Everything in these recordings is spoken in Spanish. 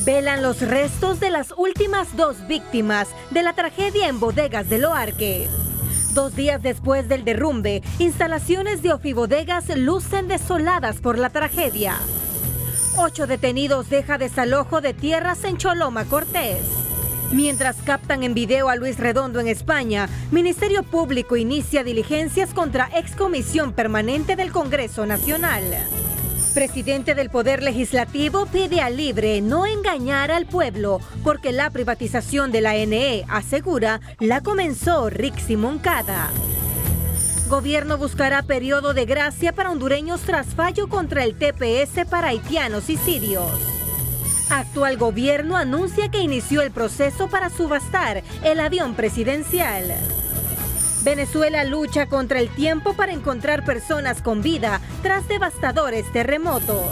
Velan los restos de las últimas 2 víctimas de la tragedia en Bodegas de Loarque. 2 días después del derrumbe, instalaciones de Ofibodegas lucen desoladas por la tragedia. 8 detenidos deja desalojo de tierras en Choloma, Cortés. Mientras captan en video a Luis Redondo en España, Ministerio Público inicia diligencias contra excomisión permanente del Congreso Nacional. Presidente del Poder Legislativo pide a Libre no engañar al pueblo porque la privatización de la ANE, asegura, la comenzó Rixi Moncada. Gobierno buscará periodo de gracia para hondureños tras fallo contra el TPS para haitianos y sirios. Actual gobierno anuncia que inició el proceso para subastar el avión presidencial. Venezuela lucha contra el tiempo para encontrar personas con vida tras devastadores terremotos.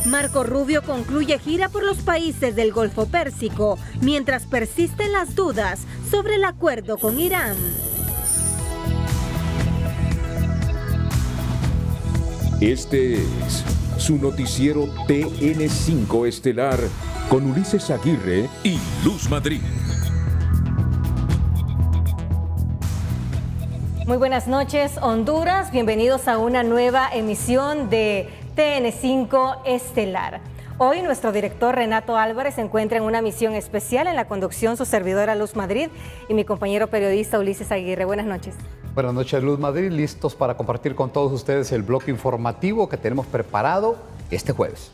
Marco Rubio concluye gira por los países del Golfo Pérsico, mientras persisten las dudas sobre el acuerdo con Irán. Este es su noticiero TN5 Estelar con Ulises Aguirre y Luz Madrid. Muy buenas noches, Honduras. Bienvenidos a una nueva emisión de TN5 Estelar. Hoy nuestro director Renato Álvarez se encuentra en una misión especial. En la conducción su servidora Luz Madrid y mi compañero periodista Ulises Aguirre. Buenas noches. Buenas noches, Luz Madrid. Listos para compartir con todos ustedes el bloque informativo que tenemos preparado este jueves.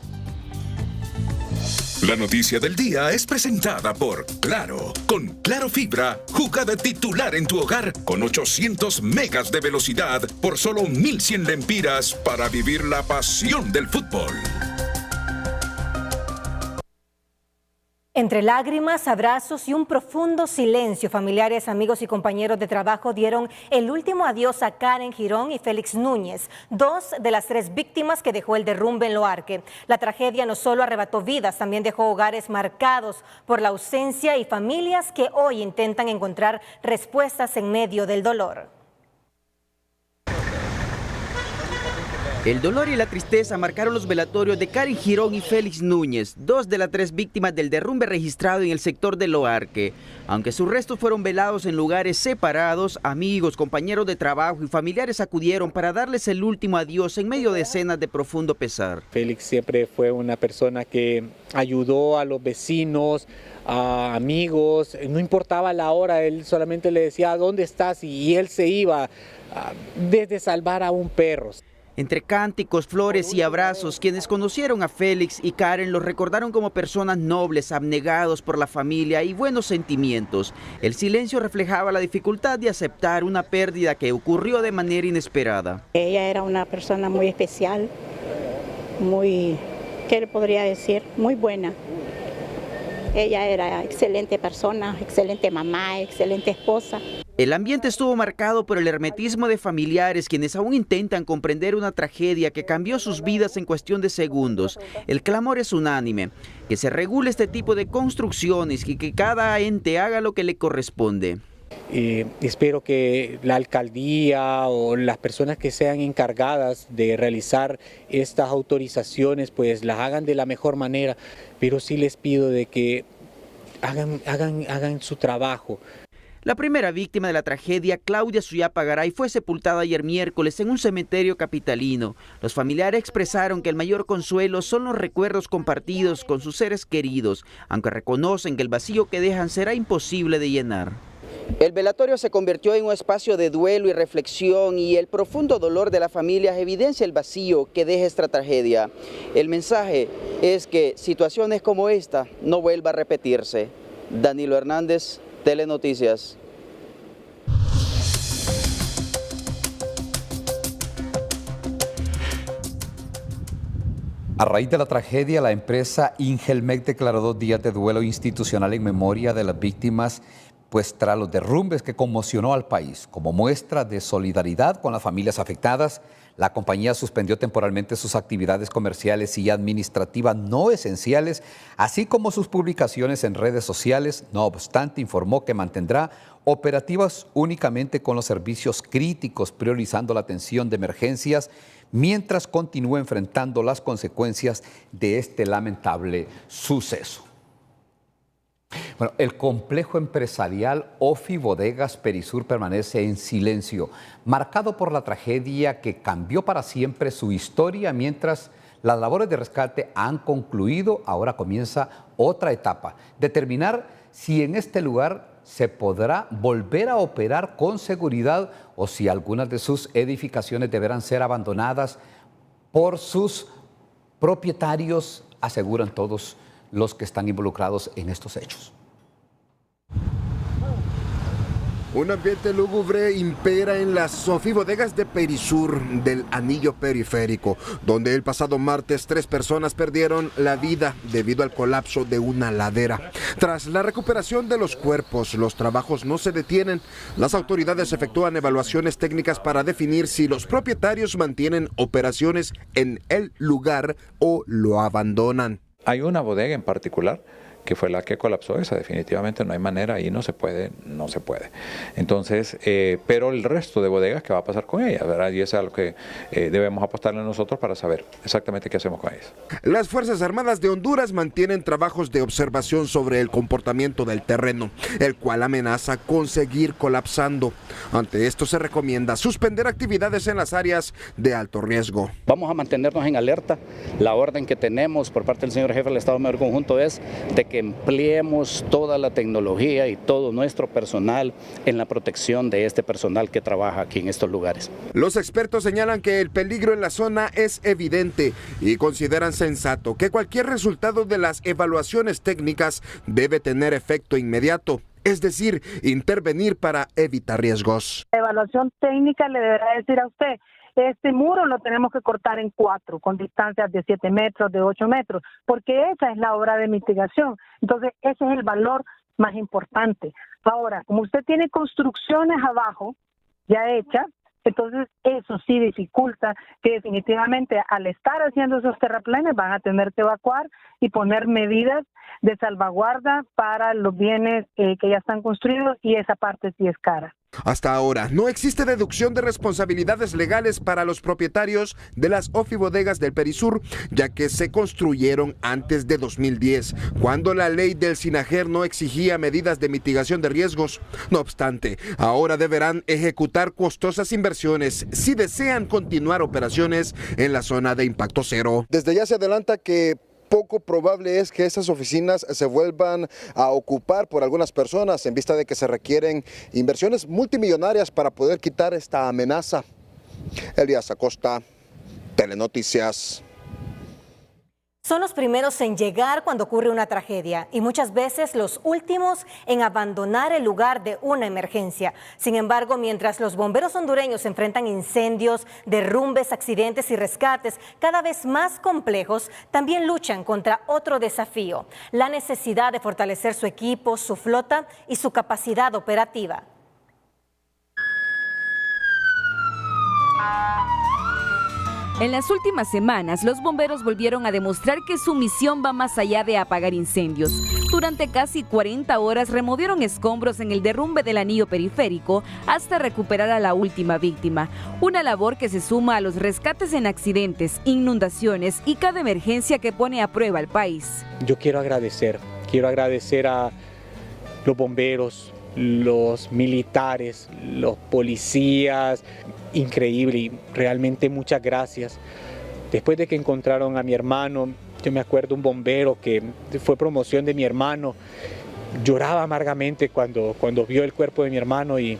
La noticia del día es presentada por Claro. Con Claro Fibra, juega de titular en tu hogar con 800 megas de velocidad por solo 1.100 lempiras para vivir la pasión del fútbol. Entre lágrimas, abrazos y un profundo silencio, familiares, amigos y compañeros de trabajo dieron el último adiós a Karen Girón y Félix Núñez, 2 de las 3 víctimas que dejó el derrumbe en Loarque. La tragedia no solo arrebató vidas, también dejó hogares marcados por la ausencia y familias que hoy intentan encontrar respuestas en medio del dolor. El dolor y la tristeza marcaron los velatorios de Karen Girón y Félix Núñez, 2 de las 3 víctimas del derrumbe registrado en el sector de Loarque. Aunque sus restos fueron velados en lugares separados, amigos, compañeros de trabajo y familiares acudieron para darles el último adiós en medio de escenas de profundo pesar. Félix siempre fue una persona que ayudó a los vecinos, a amigos, no importaba la hora, él solamente le decía ¿dónde estás? Y él se iba desde salvar a un perro. Entre cánticos, flores y abrazos, quienes conocieron a Félix y Karen los recordaron como personas nobles, abnegados por la familia y buenos sentimientos. El silencio reflejaba la dificultad de aceptar una pérdida que ocurrió de manera inesperada. Ella era una persona muy especial, muy, ¿qué le podría decir? Muy buena. Ella era excelente persona, excelente mamá, excelente esposa. El ambiente estuvo marcado por el hermetismo de familiares quienes aún intentan comprender una tragedia que cambió sus vidas en cuestión de segundos. El clamor es unánime, que se regule este tipo de construcciones y que cada ente haga lo que le corresponde. Espero que la alcaldía o las personas que sean encargadas de realizar estas autorizaciones pues las hagan de la mejor manera, pero sí les pido de que hagan su trabajo. La primera víctima de la tragedia, Claudia Suyapa Garay, fue sepultada ayer miércoles en un cementerio capitalino. Los familiares expresaron que el mayor consuelo son los recuerdos compartidos con sus seres queridos, aunque reconocen que el vacío que dejan será imposible de llenar. El velatorio se convirtió en un espacio de duelo y reflexión y el profundo dolor de las familias evidencia el vacío que deja esta tragedia. El mensaje es que situaciones como esta no vuelvan a repetirse. Danilo Hernández, Telenoticias. A raíz de la tragedia, la empresa Ingelmec declaró 2 días de duelo institucional en memoria de las víctimas, pues tras los derrumbes que conmocionó al país, como muestra de solidaridad con las familias afectadas, la compañía suspendió temporalmente sus actividades comerciales y administrativas no esenciales, así como sus publicaciones en redes sociales. No obstante, informó que mantendrá operativas únicamente con los servicios críticos, priorizando la atención de emergencias, mientras continúa enfrentando las consecuencias de este lamentable suceso. Bueno, el complejo empresarial Ofi Bodegas Perisur permanece en silencio, marcado por la tragedia que cambió para siempre su historia. Mientras las labores de rescate han concluido, ahora comienza otra etapa: determinar si en este lugar se podrá volver a operar con seguridad o si algunas de sus edificaciones deberán ser abandonadas por sus propietarios, aseguran todos los que están involucrados en estos hechos. Un ambiente lúgubre impera en las Ofi Bodegas de Perisur del Anillo Periférico, donde el pasado martes 3 personas perdieron la vida debido al colapso de una ladera. Tras la recuperación de los cuerpos, los trabajos no se detienen. Las autoridades efectúan evaluaciones técnicas para definir si los propietarios mantienen operaciones en el lugar o lo abandonan. Hay una bodega en particular que fue la que colapsó, esa definitivamente no hay manera, ahí no se puede. Entonces, pero el resto de bodegas, ¿qué va a pasar con ellas? ¿Verdad? Y eso es algo que debemos apostarle nosotros para saber exactamente qué hacemos con ellas. Las Fuerzas Armadas de Honduras mantienen trabajos de observación sobre el comportamiento del terreno, el cual amenaza con seguir colapsando. Ante esto se recomienda suspender actividades en las áreas de alto riesgo. Vamos a mantenernos en alerta. La orden que tenemos por parte del señor jefe del Estado Mayor Conjunto es de que empleemos toda la tecnología y todo nuestro personal en la protección de este personal que trabaja aquí en estos lugares. Los expertos señalan que el peligro en la zona es evidente y consideran sensato que cualquier resultado de las evaluaciones técnicas debe tener efecto inmediato, es decir, intervenir para evitar riesgos. La evaluación técnica le deberá decir a usted: este muro lo tenemos que cortar en 4, con distancias de 7 metros, de 8 metros, porque esa es la obra de mitigación. Entonces, ese es el valor más importante. Ahora, como usted tiene construcciones abajo ya hechas, entonces eso sí dificulta que definitivamente al estar haciendo esos terraplenes van a tener que evacuar y poner medidas de salvaguarda para los bienes que ya están construidos, y esa parte sí es cara. Hasta ahora no existe deducción de responsabilidades legales para los propietarios de las Ofi Bodegas del Perisur, ya que se construyeron antes de 2010, cuando la ley del SINAGER no exigía medidas de mitigación de riesgos. No obstante, ahora deberán ejecutar costosas inversiones si desean continuar operaciones en la zona de impacto cero. Desde ya se adelanta que poco probable es que esas oficinas se vuelvan a ocupar por algunas personas, en vista de que se requieren inversiones multimillonarias para poder quitar esta amenaza. Elías Acosta, Telenoticias. Son los primeros en llegar cuando ocurre una tragedia y muchas veces los últimos en abandonar el lugar de una emergencia. Sin embargo, mientras los bomberos hondureños enfrentan incendios, derrumbes, accidentes y rescates cada vez más complejos, también luchan contra otro desafío: la necesidad de fortalecer su equipo, su flota y su capacidad operativa. En las últimas semanas, los bomberos volvieron a demostrar que su misión va más allá de apagar incendios. Durante casi 40 horas removieron escombros en el derrumbe del Anillo Periférico hasta recuperar a la última víctima. Una labor que se suma a los rescates en accidentes, inundaciones y cada emergencia que pone a prueba al país. Yo quiero agradecer a los bomberos, los militares, los policías. Increíble, y realmente muchas gracias. Después de que encontraron a mi hermano, yo me acuerdo un bombero que fue promoción de mi hermano, lloraba amargamente cuando vio el cuerpo de mi hermano y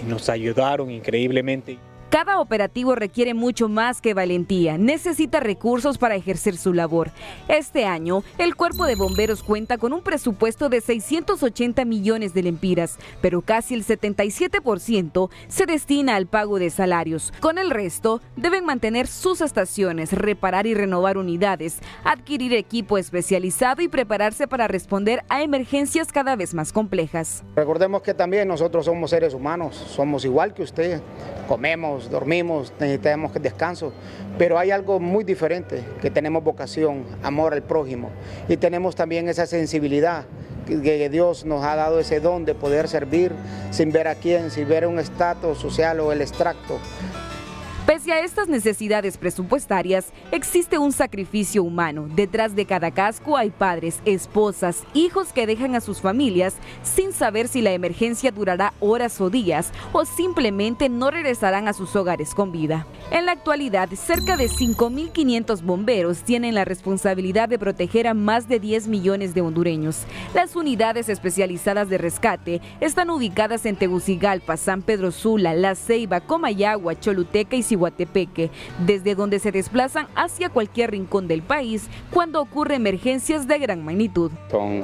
nos ayudaron increíblemente. Cada operativo requiere mucho más que valentía, necesita recursos para ejercer su labor. Este año, el Cuerpo de Bomberos cuenta con un presupuesto de 680 millones de lempiras, pero casi el 77% se destina al pago de salarios. Con el resto, deben mantener sus estaciones, reparar y renovar unidades, adquirir equipo especializado y prepararse para responder a emergencias cada vez más complejas. Recordemos que también nosotros somos seres humanos, somos igual que usted, comemos, dormimos, necesitamos descanso, pero hay algo muy diferente, que tenemos vocación, amor al prójimo y tenemos también esa sensibilidad que Dios nos ha dado, ese don de poder servir sin ver a quién, sin ver un estatus social o el extracto. Pese a estas necesidades presupuestarias, existe un sacrificio humano. Detrás de cada casco hay padres, esposas, hijos que dejan a sus familias sin saber si la emergencia durará horas o días o simplemente no regresarán a sus hogares con vida. En la actualidad, cerca de 5.500 bomberos tienen la responsabilidad de proteger a más de 10 millones de hondureños. Las unidades especializadas de rescate están ubicadas en Tegucigalpa, San Pedro Sula, La Ceiba, Comayagua, Choluteca y Cihuatepeque, desde donde se desplazan hacia cualquier rincón del país cuando ocurren emergencias de gran magnitud. Son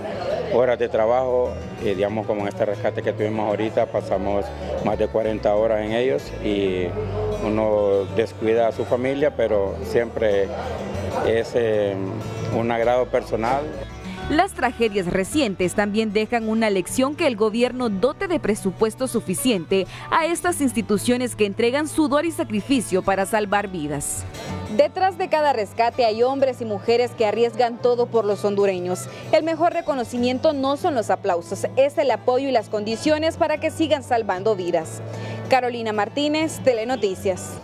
horas de trabajo, digamos como en este rescate que tuvimos ahorita, pasamos más de 40 horas en ellos y uno descuida a su familia, pero siempre es un agrado personal. Las tragedias recientes también dejan una lección: que el gobierno dote de presupuesto suficiente a estas instituciones que entregan sudor y sacrificio para salvar vidas. Detrás de cada rescate hay hombres y mujeres que arriesgan todo por los hondureños. El mejor reconocimiento no son los aplausos, es el apoyo y las condiciones para que sigan salvando vidas. Carolina Martínez, Telenoticias.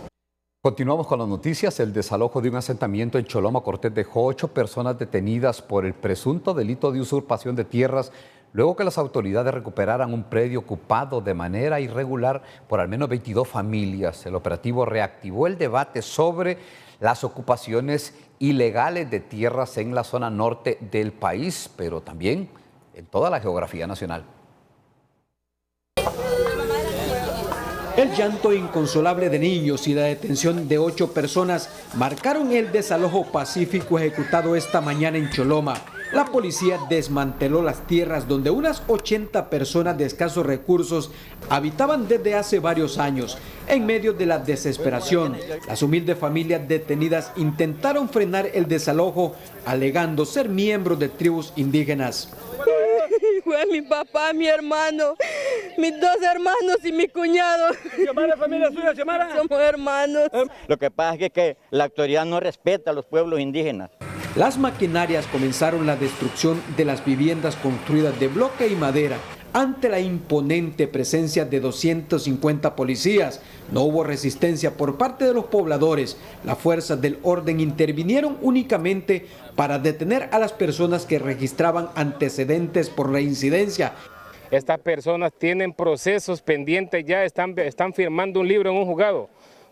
Continuamos con las noticias. El desalojo de un asentamiento en Choloma Cortés dejó 8 personas detenidas por el presunto delito de usurpación de tierras, luego que las autoridades recuperaran un predio ocupado de manera irregular por al menos 22 familias. El operativo reactivó el debate sobre las ocupaciones ilegales de tierras en la zona norte del país, pero también en toda la geografía nacional. El llanto inconsolable de niños y la detención de 8 personas marcaron el desalojo pacífico ejecutado esta mañana en Choloma. La policía desmanteló las tierras donde unas 80 personas de escasos recursos habitaban desde hace varios años. En medio de la desesperación, las humildes familias detenidas intentaron frenar el desalojo, alegando ser miembros de tribus indígenas. Fue mi papá, mi hermano, mis 2 hermanos y mi cuñado. ¿Xiomara, familia suya, Xiomara? Somos hermanos. Lo que pasa es que la autoridad no respeta a los pueblos indígenas. Las maquinarias comenzaron la destrucción de las viviendas construidas de bloque y madera. Ante la imponente presencia de 250 policías, no hubo resistencia por parte de los pobladores. Las fuerzas del orden intervinieron únicamente para detener a las personas que registraban antecedentes por la incidencia. Estas personas tienen procesos pendientes, ya están firmando un libro en un juzgado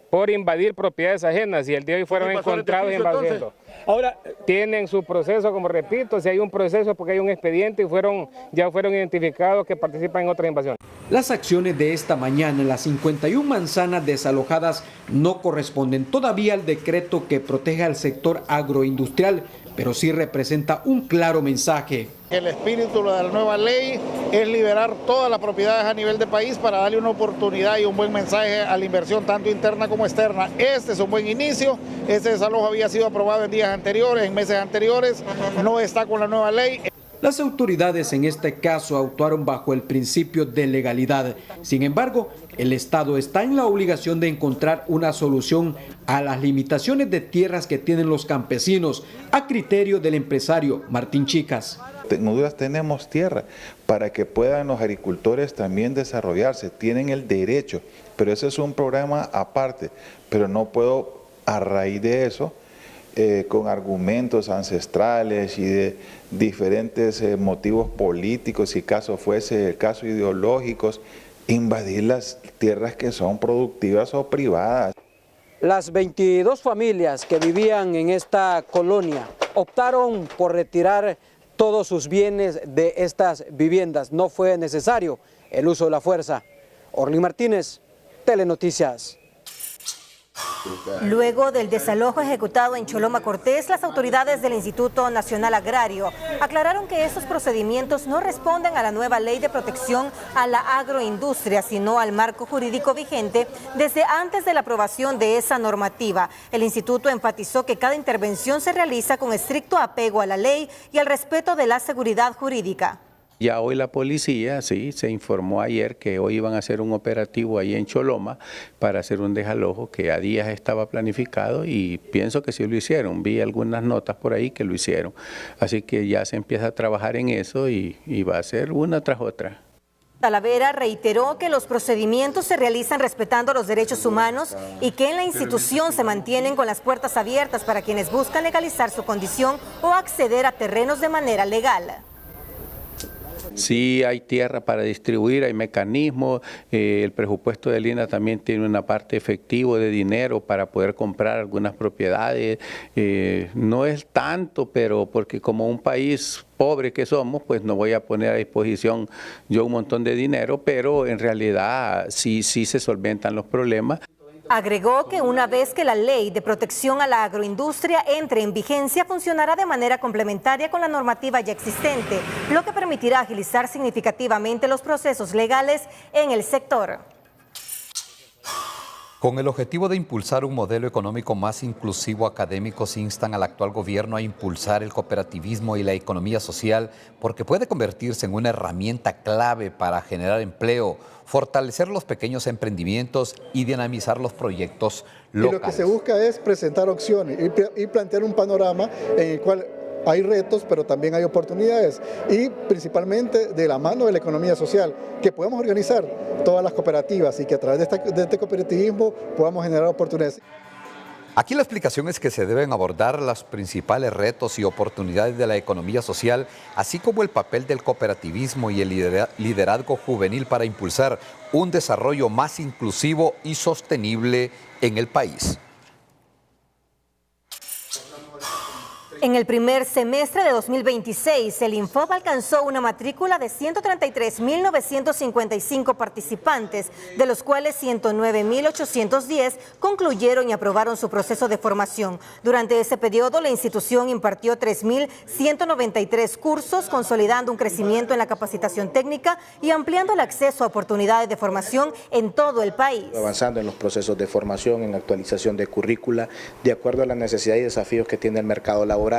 por invadir propiedades ajenas y el día de hoy fueron encontrados invadiendo. Ahora tienen su proceso, como repito, si hay un proceso porque hay un expediente y ya fueron identificados que participan en otras invasiones. Las acciones de esta mañana en las 51 manzanas desalojadas no corresponden todavía al decreto que protege al sector agroindustrial, pero sí representa un claro mensaje. El espíritu de la nueva ley es liberar todas las propiedades a nivel de país para darle una oportunidad y un buen mensaje a la inversión tanto interna como externa. Este es un buen inicio, este desalojo había sido aprobado en días anteriores, en meses anteriores, no está con la nueva ley. Las autoridades en este caso actuaron bajo el principio de legalidad. Sin embargo, el Estado está en la obligación de encontrar una solución a las limitaciones de tierras que tienen los campesinos, a criterio del empresario Martín Chicas. En Honduras tenemos tierra para que puedan los agricultores también desarrollarse, tienen el derecho, pero ese es un programa aparte, pero no puedo a raíz de eso, con argumentos ancestrales y de diferentes motivos políticos, si caso fuese caso ideológicos, invadir las tierras que son productivas o privadas. Las 22 familias que vivían en esta colonia optaron por retirar todos sus bienes de estas viviendas. No fue necesario el uso de la fuerza. Orly Martínez, Telenoticias. Luego del desalojo ejecutado en Choloma Cortés, las autoridades del Instituto Nacional Agrario aclararon que estos procedimientos no responden a la nueva ley de protección a la agroindustria, sino al marco jurídico vigente desde antes de la aprobación de esa normativa. El instituto enfatizó que cada intervención se realiza con estricto apego a la ley y al respeto de la seguridad jurídica. Ya hoy la policía, sí, se informó ayer que hoy iban a hacer un operativo ahí en Choloma para hacer un desalojo que a días estaba planificado y pienso que sí lo hicieron. Vi algunas notas por ahí que lo hicieron. Así que ya se empieza a trabajar en eso y va a ser una tras otra. Talavera reiteró que los procedimientos se realizan respetando los derechos humanos y que en la institución se mantienen con las puertas abiertas para quienes buscan legalizar su condición o acceder a terrenos de manera legal. Sí, hay tierra para distribuir, hay mecanismos, el presupuesto del INAH también tiene una parte efectiva de dinero para poder comprar algunas propiedades. No es tanto, pero porque como un país pobre que somos, pues no voy a poner a disposición yo un montón de dinero, pero en realidad sí se solventan los problemas. Agregó que una vez que la ley de protección a la agroindustria entre en vigencia, funcionará de manera complementaria con la normativa ya existente, lo que permitirá agilizar significativamente los procesos legales en el sector. Con el objetivo de impulsar un modelo económico más inclusivo, académicos instan al actual gobierno a impulsar el cooperativismo y la economía social porque puede convertirse en una herramienta clave para generar empleo, fortalecer los pequeños emprendimientos y dinamizar los proyectos locales. Y lo que se busca es presentar opciones y plantear un panorama en el cual hay retos, pero también hay oportunidades y principalmente de la mano de la economía social, que podemos organizar todas las cooperativas y que a través de este cooperativismo podamos generar oportunidades. Aquí la explicación es que se deben abordar los principales retos y oportunidades de la economía social, así como el papel del cooperativismo y el liderazgo juvenil para impulsar un desarrollo más inclusivo y sostenible en el país. En el primer semestre de 2026, el INFOB alcanzó una matrícula de 133.955 participantes, de los cuales 109.810 concluyeron y aprobaron su proceso de formación. Durante ese periodo, la institución impartió 3.193 cursos, consolidando un crecimiento en la capacitación técnica y ampliando el acceso a oportunidades de formación en todo el país. Avanzando en los procesos de formación, en actualización de currícula, de acuerdo a las necesidades y desafíos que tiene el mercado laboral,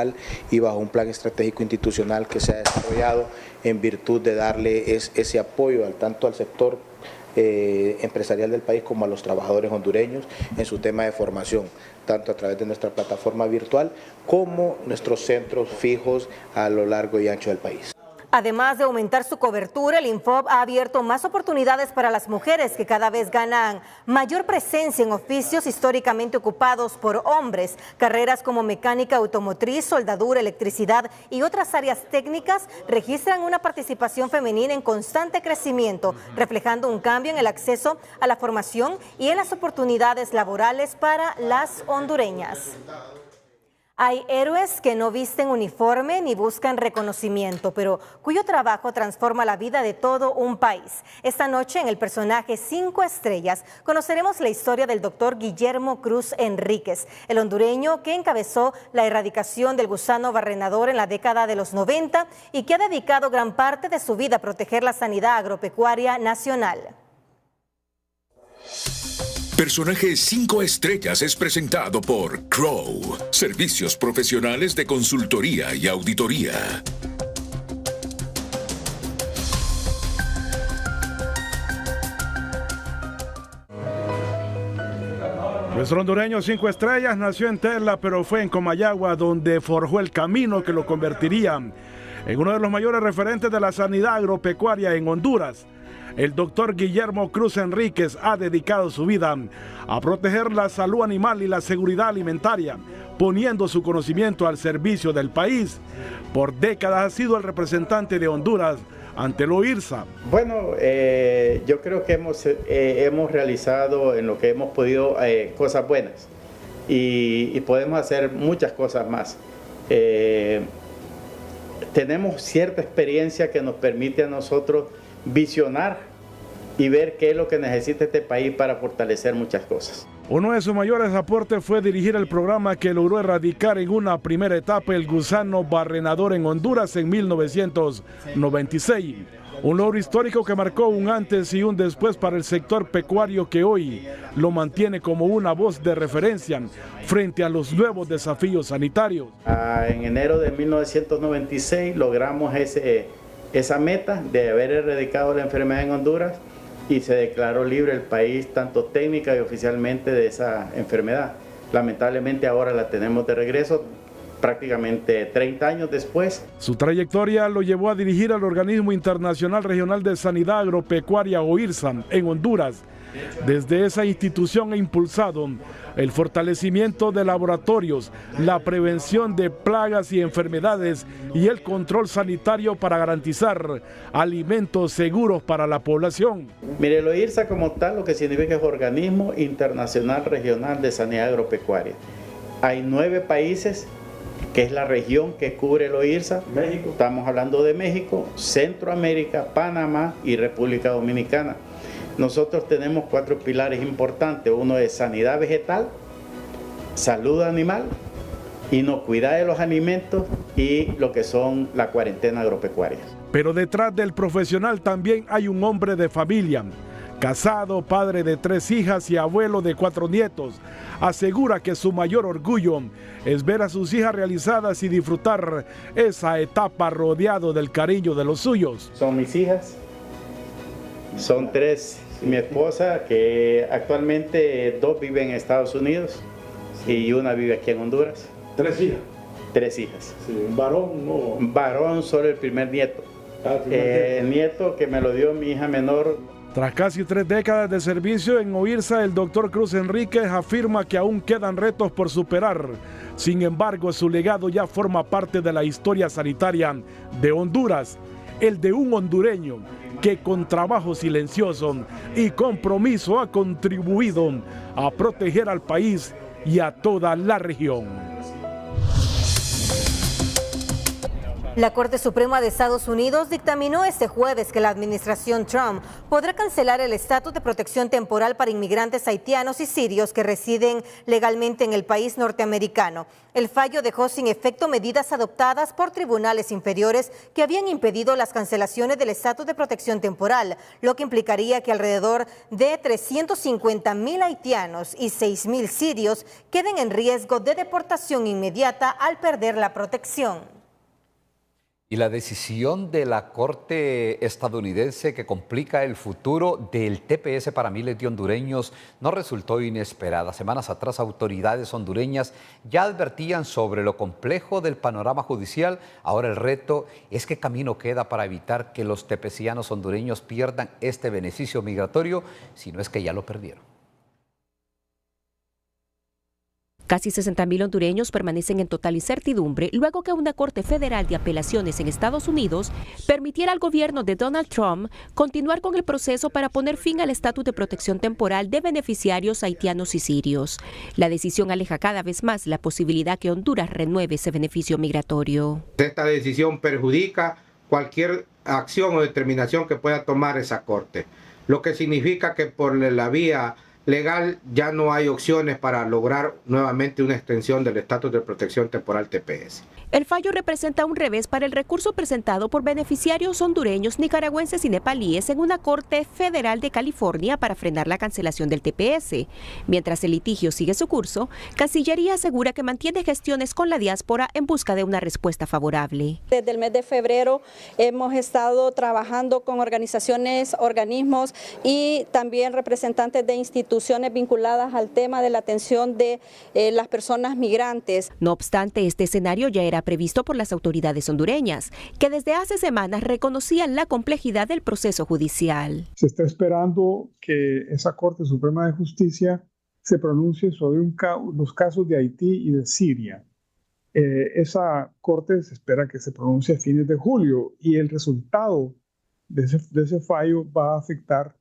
y bajo un plan estratégico institucional que se ha desarrollado en virtud de darle ese apoyo tanto al sector empresarial del país como a los trabajadores hondureños en su tema de formación, tanto a través de nuestra plataforma virtual como nuestros centros fijos a lo largo y ancho del país. Además de aumentar su cobertura, el INFOB ha abierto más oportunidades para las mujeres que cada vez ganan mayor presencia en oficios históricamente ocupados por hombres. Carreras como mecánica automotriz, soldadura, electricidad y otras áreas técnicas registran una participación femenina en constante crecimiento, reflejando un cambio en el acceso a la formación y en las oportunidades laborales para las hondureñas. Hay héroes que no visten uniforme ni buscan reconocimiento, pero cuyo trabajo transforma la vida de todo un país. Esta noche, en el personaje 5 Estrellas, conoceremos la historia del doctor Guillermo Cruz Enríquez, el hondureño que encabezó la erradicación del gusano barrenador en la década de los 90 y que ha dedicado gran parte de su vida a proteger la sanidad agropecuaria nacional. Personaje 5 Estrellas es presentado por Crow, servicios profesionales de consultoría y auditoría. Nuestro hondureño 5 Estrellas nació en Tela, pero fue en Comayagua donde forjó el camino que lo convertiría en uno de los mayores referentes de la sanidad agropecuaria en Honduras. El doctor Guillermo Cruz Enríquez ha dedicado su vida a proteger la salud animal y la seguridad alimentaria, poniendo su conocimiento al servicio del país. Por décadas ha sido el representante de Honduras ante la OIRSA. Bueno, yo creo que hemos realizado en lo que hemos podido cosas buenas y podemos hacer muchas cosas más. Tenemos cierta experiencia que nos permite a nosotros visionar y ver qué es lo que necesita este país para fortalecer muchas cosas. Uno de sus mayores aportes fue dirigir el programa que logró erradicar en una primera etapa el gusano barrenador en Honduras en 1996. Un logro histórico que marcó un antes y un después para el sector pecuario que hoy lo mantiene como una voz de referencia frente a los nuevos desafíos sanitarios. En enero de 1996 logramos esa meta de haber erradicado la enfermedad en Honduras y se declaró libre el país tanto técnica y oficialmente de esa enfermedad. Lamentablemente ahora la tenemos de regreso, prácticamente 30 años después. Su trayectoria lo llevó a dirigir al Organismo Internacional Regional de Sanidad Agropecuaria OIRSA en Honduras. Desde esa institución ha impulsado el fortalecimiento de laboratorios, la prevención de plagas y enfermedades y el control sanitario para garantizar alimentos seguros para la población. Mire, el OIRSA como tal lo que significa es Organismo Internacional Regional de Sanidad Agropecuaria. Hay 9 países que es la región que cubre el OIRSA. México. Estamos hablando de México, Centroamérica, Panamá y República Dominicana. Nosotros tenemos 4 pilares importantes. Uno es sanidad vegetal, salud animal, inocuidad de los alimentos y lo que son la cuarentena agropecuaria. Pero detrás del profesional también hay un hombre de familia. Casado, padre de 3 hijas y abuelo de 4 nietos, asegura que su mayor orgullo es ver a sus hijas realizadas y disfrutar esa etapa rodeado del cariño de los suyos. Son mis hijas, son 3, mi esposa, que actualmente 2 viven en Estados Unidos y una vive aquí en Honduras. 3 hijas. 3 hijas. Sí, ¿un varón no? Un varón, solo el primer nieto. El nieto que me lo dio mi hija menor. Tras casi 3 décadas de servicio en OIRSA, el doctor Cruz Enríquez afirma que aún quedan retos por superar. Sin embargo, su legado ya forma parte de la historia sanitaria de Honduras, el de un hondureño que con trabajo silencioso y compromiso ha contribuido a proteger al país y a toda la región. La Corte Suprema de Estados Unidos dictaminó este jueves que la administración Trump podrá cancelar el estatus de protección temporal para inmigrantes haitianos y sirios que residen legalmente en el país norteamericano. El fallo dejó sin efecto medidas adoptadas por tribunales inferiores que habían impedido las cancelaciones del estatus de protección temporal, lo que implicaría que alrededor de 350,000 haitianos y 6,000 sirios queden en riesgo de deportación inmediata al perder la protección. Y la decisión de la Corte estadounidense que complica el futuro del TPS para miles de hondureños no resultó inesperada. Semanas atrás, autoridades hondureñas ya advertían sobre lo complejo del panorama judicial. Ahora el reto es qué camino queda para evitar que los tepecianos hondureños pierdan este beneficio migratorio, si no es que ya lo perdieron. Casi 60,000 hondureños permanecen en total incertidumbre luego que una Corte Federal de Apelaciones en Estados Unidos permitiera al gobierno de Donald Trump continuar con el proceso para poner fin al estatus de protección temporal de beneficiarios haitianos y sirios. La decisión aleja cada vez más la posibilidad que Honduras renueve ese beneficio migratorio. Esta decisión perjudica cualquier acción o determinación que pueda tomar esa Corte, lo que significa que por la vía legal ya no hay opciones para lograr nuevamente una extensión del estatus de protección temporal TPS. El fallo representa un revés para el recurso presentado por beneficiarios hondureños, nicaragüenses y nepalíes en una Corte Federal de California para frenar la cancelación del TPS. Mientras el litigio sigue su curso, Cancillería asegura que mantiene gestiones con la diáspora en busca de una respuesta favorable. Desde el mes de febrero hemos estado trabajando con organizaciones, organismos y también representantes de instituciones vinculadas al tema de la atención de las personas migrantes. No obstante, este escenario ya era previsto por las autoridades hondureñas, que desde hace semanas reconocían la complejidad del proceso judicial. Se está esperando que esa Corte Suprema de Justicia se pronuncie sobre los casos de Haití y de Siria. Esa Corte se espera que se pronuncie a fines de julio y el resultado de ese fallo va a afectar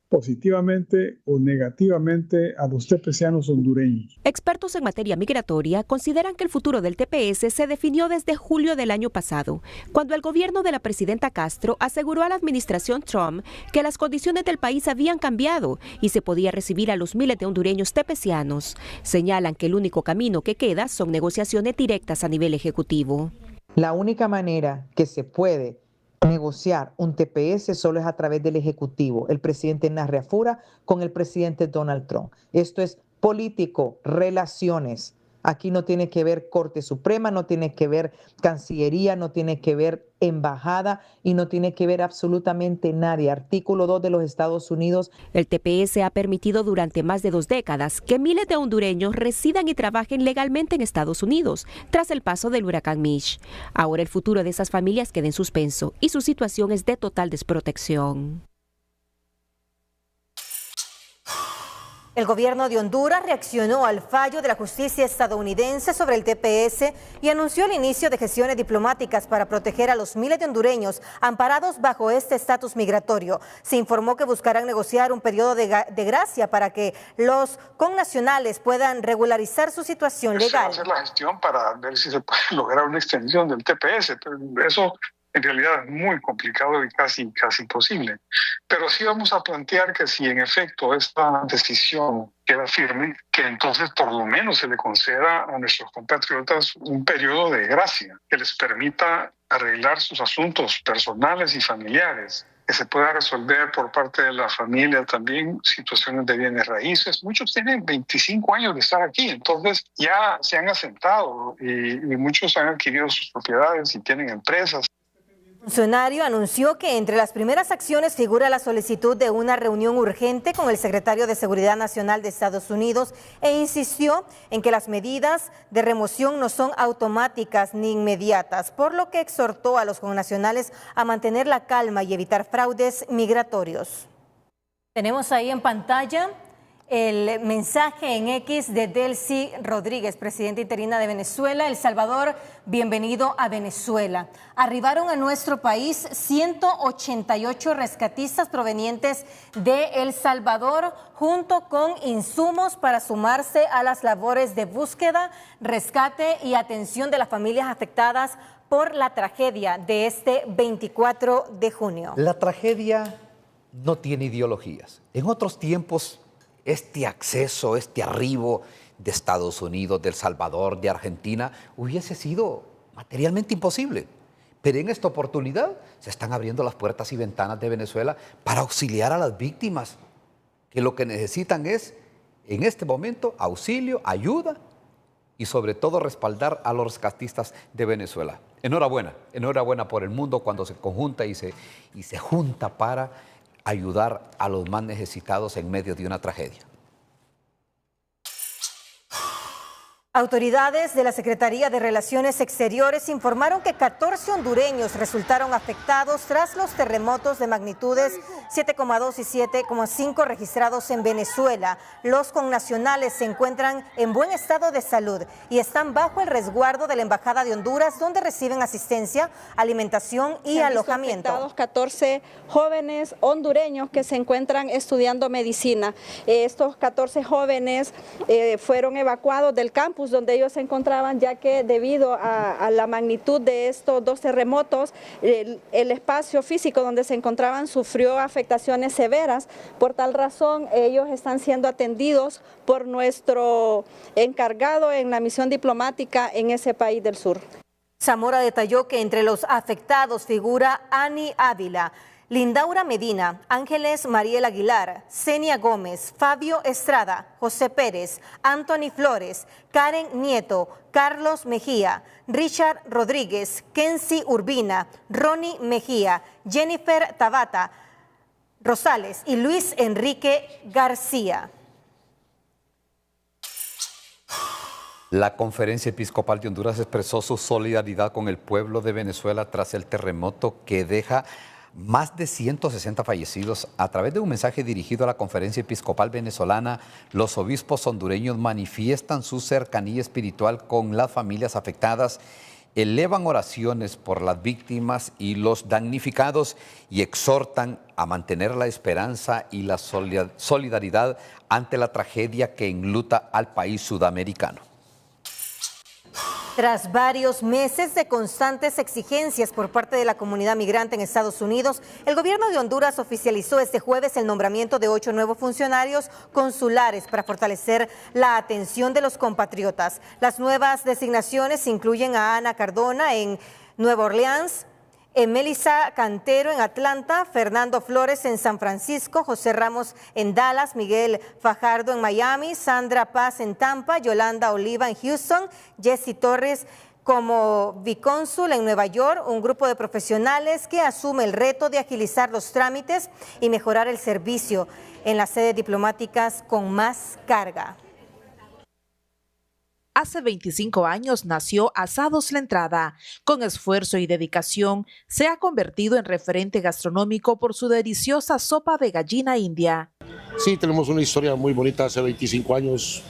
positivamente o negativamente a los tepecianos hondureños. Expertos en materia migratoria consideran que el futuro del TPS se definió desde julio del año pasado, cuando el gobierno de la presidenta Castro aseguró a la administración Trump que las condiciones del país habían cambiado y se podía recibir a los miles de hondureños tepecianos. Señalan que el único camino que queda son negociaciones directas a nivel ejecutivo. La única manera que se puede negociar un TPS solo es a través del Ejecutivo, el presidente Narria Fura con el presidente Donald Trump. Esto es político, relaciones. Aquí no tiene que ver Corte Suprema, no tiene que ver Cancillería, no tiene que ver Embajada y no tiene que ver absolutamente nadie. Artículo 2 de los Estados Unidos. El TPS ha permitido durante más de 2 décadas que miles de hondureños residan y trabajen legalmente en Estados Unidos tras el paso del huracán Mitch. Ahora el futuro de esas familias queda en suspenso y su situación es de total desprotección. El gobierno de Honduras reaccionó al fallo de la justicia estadounidense sobre el TPS y anunció el inicio de gestiones diplomáticas para proteger a los miles de hondureños amparados bajo este estatus migratorio. Se informó que buscarán negociar un periodo de gracia para que los connacionales puedan regularizar su situación legal. Se va a hacer la gestión para ver si se puede lograr una extensión del TPS, pero eso en realidad es muy complicado y casi imposible. Pero sí vamos a plantear que si en efecto esta decisión queda firme, que entonces por lo menos se le conceda a nuestros compatriotas un periodo de gracia que les permita arreglar sus asuntos personales y familiares, que se pueda resolver por parte de la familia también situaciones de bienes raíces. Muchos tienen 25 años de estar aquí, entonces ya se han asentado y muchos han adquirido sus propiedades y tienen empresas. El funcionario anunció que entre las primeras acciones figura la solicitud de una reunión urgente con el secretario de Seguridad Nacional de Estados Unidos e insistió en que las medidas de remoción no son automáticas ni inmediatas, por lo que exhortó a los connacionales a mantener la calma y evitar fraudes migratorios. Tenemos ahí en pantalla el mensaje en X de Delcy Rodríguez, presidenta interina de Venezuela. El Salvador, bienvenido a Venezuela. Arribaron a nuestro país 188 rescatistas provenientes de El Salvador, junto con insumos para sumarse a las labores de búsqueda, rescate y atención de las familias afectadas por la tragedia de este 24 de junio. La tragedia no tiene ideologías. En otros tiempos, este acceso, este arribo de Estados Unidos, de El Salvador, de Argentina, hubiese sido materialmente imposible. Pero en esta oportunidad se están abriendo las puertas y ventanas de Venezuela para auxiliar a las víctimas, que lo que necesitan es, en este momento, auxilio, ayuda y sobre todo respaldar a los rescatistas de Venezuela. Enhorabuena por el mundo cuando se conjunta y se junta para ayudar a los más necesitados en medio de una tragedia. Autoridades de la Secretaría de Relaciones Exteriores informaron que 14 hondureños resultaron afectados tras los terremotos de magnitudes 7,2 y 7,5 registrados en Venezuela. Los connacionales se encuentran en buen estado de salud y están bajo el resguardo de la Embajada de Honduras, donde reciben asistencia, alimentación y alojamiento. Afectados 14 jóvenes hondureños que se encuentran estudiando medicina. Estos 14 jóvenes fueron evacuados del campus donde ellos se encontraban, ya que debido a la magnitud de estos 2 terremotos, el espacio físico donde se encontraban sufrió afectaciones severas. Por tal razón, ellos están siendo atendidos por nuestro encargado en la misión diplomática en ese país del sur. Zamora detalló que entre los afectados figura Ani Ávila, Lindaura Medina, Ángeles Mariel Aguilar, Zenia Gómez, Fabio Estrada, José Pérez, Anthony Flores, Karen Nieto, Carlos Mejía, Richard Rodríguez, Kenzie Urbina, Ronnie Mejía, Jennifer Tabata Rosales y Luis Enrique García. La Conferencia Episcopal de Honduras expresó su solidaridad con el pueblo de Venezuela tras el terremoto que deja más de 160 fallecidos. A través de un mensaje dirigido a la Conferencia Episcopal Venezolana, los obispos hondureños manifiestan su cercanía espiritual con las familias afectadas elevan oraciones por las víctimas y los damnificados y exhortan a mantener la esperanza y la solidaridad ante la tragedia que enluta al país sudamericano. Tras varios meses de constantes exigencias por parte de la comunidad migrante en Estados Unidos, el gobierno de Honduras oficializó este jueves el nombramiento de 8 nuevos funcionarios consulares para fortalecer la atención de los compatriotas. Las nuevas designaciones incluyen a Ana Cardona en Nueva Orleans, Melissa Cantero en Atlanta, Fernando Flores en San Francisco, José Ramos en Dallas, Miguel Fajardo en Miami, Sandra Paz en Tampa, Yolanda Oliva en Houston, Jessy Torres como vicónsul en Nueva York, un grupo de profesionales que asume el reto de agilizar los trámites y mejorar el servicio en las sedes diplomáticas con más carga. Hace 25 años nació Asados La Entrada. Con esfuerzo y dedicación, se ha convertido en referente gastronómico por su deliciosa sopa de gallina india. Sí, tenemos una historia muy bonita. Hace 25 años